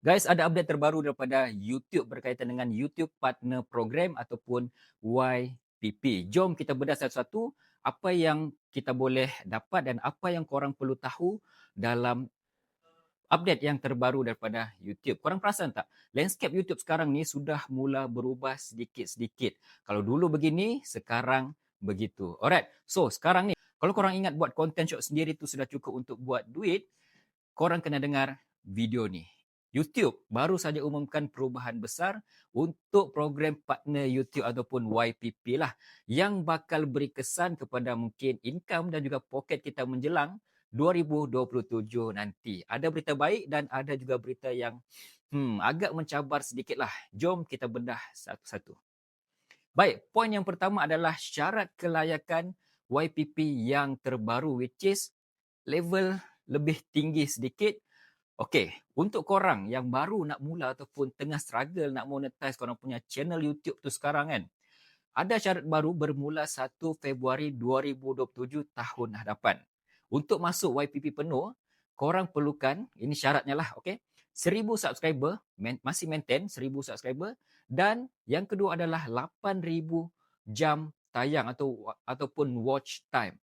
Guys, ada update terbaru daripada YouTube berkaitan dengan YouTube Partner Program ataupun YPP. Jom kita bedah satu-satu apa yang kita boleh dapat dan apa yang korang perlu tahu dalam update yang terbaru daripada YouTube. Korang perasan tak? Landscape YouTube sekarang ni sudah mula berubah sedikit-sedikit. Kalau dulu begini, sekarang begitu. Alright, so sekarang ni, kalau korang ingat buat content short sendiri tu sudah cukup untuk buat duit, korang kena dengar video ni. YouTube baru saja umumkan perubahan besar untuk program partner YouTube ataupun YPP lah yang bakal beri kesan kepada mungkin income dan juga poket kita menjelang 2027 nanti. Ada berita baik dan ada juga berita yang agak mencabar sedikit lah. Jom kita bedah satu-satu. Baik, poin yang pertama adalah syarat kelayakan YPP yang terbaru which is level lebih tinggi sedikit. Okey, untuk korang yang baru nak mula ataupun tengah struggle nak monetize korang punya channel YouTube tu sekarang kan, ada syarat baru bermula 1 Februari 2027 tahun hadapan. Untuk masuk YPP penuh, korang perlukan, ini syaratnya lah, okey, 1000 subscriber, masih maintain 1000 subscriber dan yang kedua adalah 8000 jam tayang ataupun watch time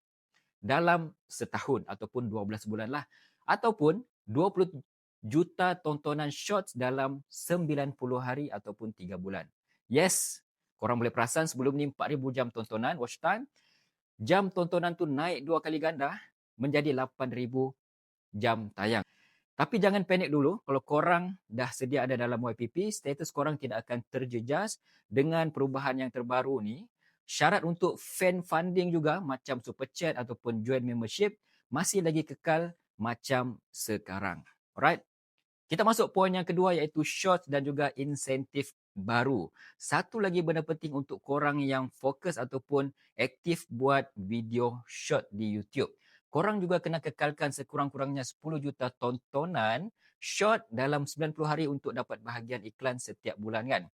dalam setahun ataupun 12 bulan lah. Ataupun 20 juta tontonan shorts dalam 90 hari ataupun 3 bulan. Yes, korang boleh perasan sebelum ni 4000 jam tontonan watch time. Jam tontonan tu naik 2 kali ganda menjadi 8000 jam tayang. Tapi jangan panik dulu, kalau korang dah sedia ada dalam YPP, status korang tidak akan terjejas dengan perubahan yang terbaru ni. Syarat untuk fan funding juga macam super chat ataupun join membership masih lagi kekal macam sekarang. Alright? Kita masuk poin yang kedua iaitu shorts dan juga insentif baru. Satu lagi benda penting untuk korang yang fokus ataupun aktif buat video short di YouTube. Korang juga kena kekalkan sekurang-kurangnya 10 juta tontonan short dalam 90 hari untuk dapat bahagian iklan setiap bulan kan.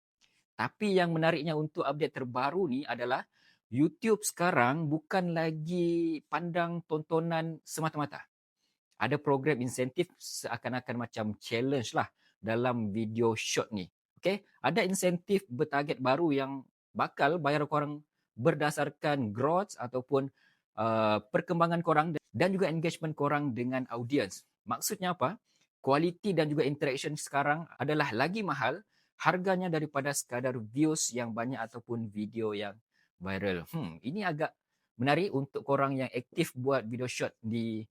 Tapi yang menariknya untuk update terbaru ni adalah YouTube sekarang bukan lagi pandang tontonan semata-mata. Ada program insentif seakan-akan macam challenge lah dalam video short ni. Okay? Ada insentif bertarget baru yang bakal bayar korang berdasarkan growth ataupun perkembangan korang dan juga engagement korang dengan audience. Maksudnya apa? Kualiti dan juga interaction sekarang adalah lagi mahal harganya daripada sekadar views yang banyak ataupun video yang viral. Ini agak menarik untuk korang yang aktif buat video short di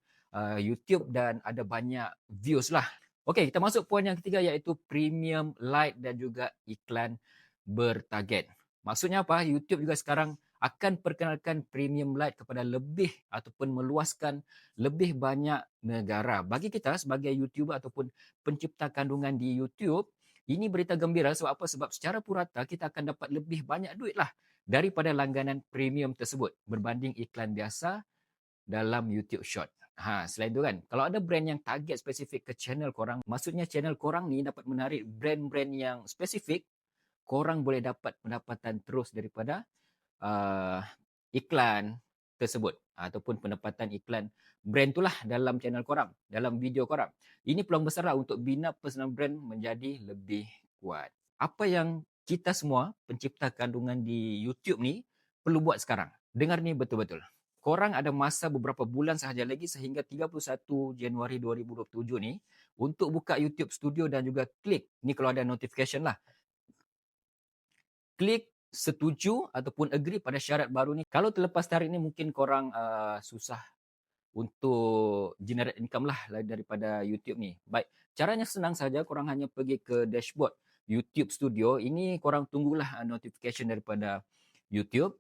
YouTube dan ada banyak views lah. Okey, kita masuk poin yang ketiga iaitu premium light dan juga iklan bertarget. Maksudnya apa? YouTube juga sekarang akan perkenalkan premium light kepada lebih ataupun meluaskan lebih banyak negara. Bagi kita sebagai YouTuber ataupun pencipta kandungan di YouTube, ini berita gembira sebab apa? Sebab secara purata kita akan dapat lebih banyak duit lah daripada langganan premium tersebut berbanding iklan biasa dalam YouTube Short. Selain tu kan, kalau ada brand yang target spesifik ke channel korang, maksudnya channel korang ni dapat menarik brand-brand yang spesifik, korang boleh dapat pendapatan terus daripada iklan tersebut ataupun pendapatan iklan brand itulah dalam channel korang, dalam video korang. Ini peluang besar lah untuk bina personal brand menjadi lebih kuat. Apa yang kita semua pencipta kandungan di YouTube ni perlu buat sekarang? Dengar ni betul-betul. Korang ada masa beberapa bulan sahaja lagi sehingga 31 Januari 2027 ni untuk buka YouTube Studio dan juga klik, ni kalau ada notification lah, klik setuju ataupun agree pada syarat baru ni. Kalau terlepas tarik ni mungkin korang susah untuk generate income lah daripada YouTube ni. Baik, caranya senang saja, korang hanya pergi ke dashboard YouTube Studio. Ini korang tunggulah notification daripada YouTube.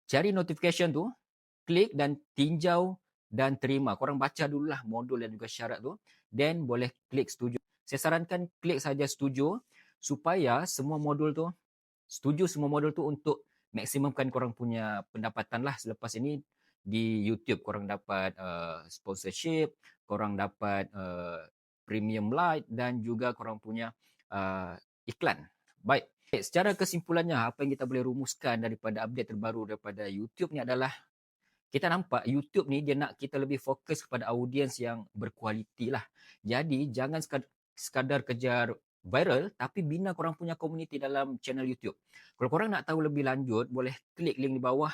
Cari notification tu, klik dan tinjau dan terima. Korang baca dululah modul dan juga syarat tu, then boleh klik setuju. Saya sarankan klik saja setuju supaya semua modul tu, setuju semua modul tu untuk maksimumkan korang punya pendapatan lah selepas ini di YouTube. Korang dapat sponsorship, korang dapat premium light dan juga korang punya iklan. Baik, secara kesimpulannya apa yang kita boleh rumuskan daripada update terbaru daripada YouTube ni adalah kita nampak YouTube ni dia nak kita lebih fokus kepada audiens yang berkualiti lah. Jadi jangan sekadar kejar viral, tapi bina korang punya komuniti dalam channel YouTube. Kalau korang nak tahu lebih lanjut, boleh klik link di bawah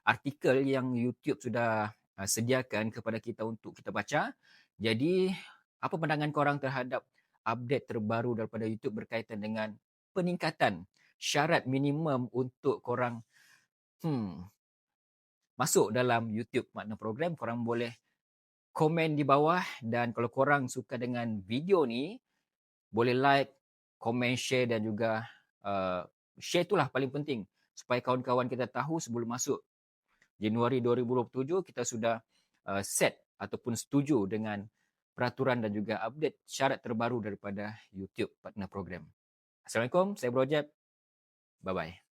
artikel yang YouTube sudah sediakan kepada kita untuk kita baca. Jadi, apa pandangan korang terhadap update terbaru daripada YouTube berkaitan dengan peningkatan syarat minimum untuk korang masuk dalam YouTube Partner Program? Korang boleh komen di bawah, dan kalau korang suka dengan video ni, boleh like, komen, share, dan juga share itulah paling penting supaya kawan-kawan kita tahu sebelum masuk Januari 2027 kita sudah set ataupun setuju dengan peraturan dan juga update syarat terbaru daripada YouTube Partner Program. Assalamualaikum, saya Bro Jeb. Bye-bye.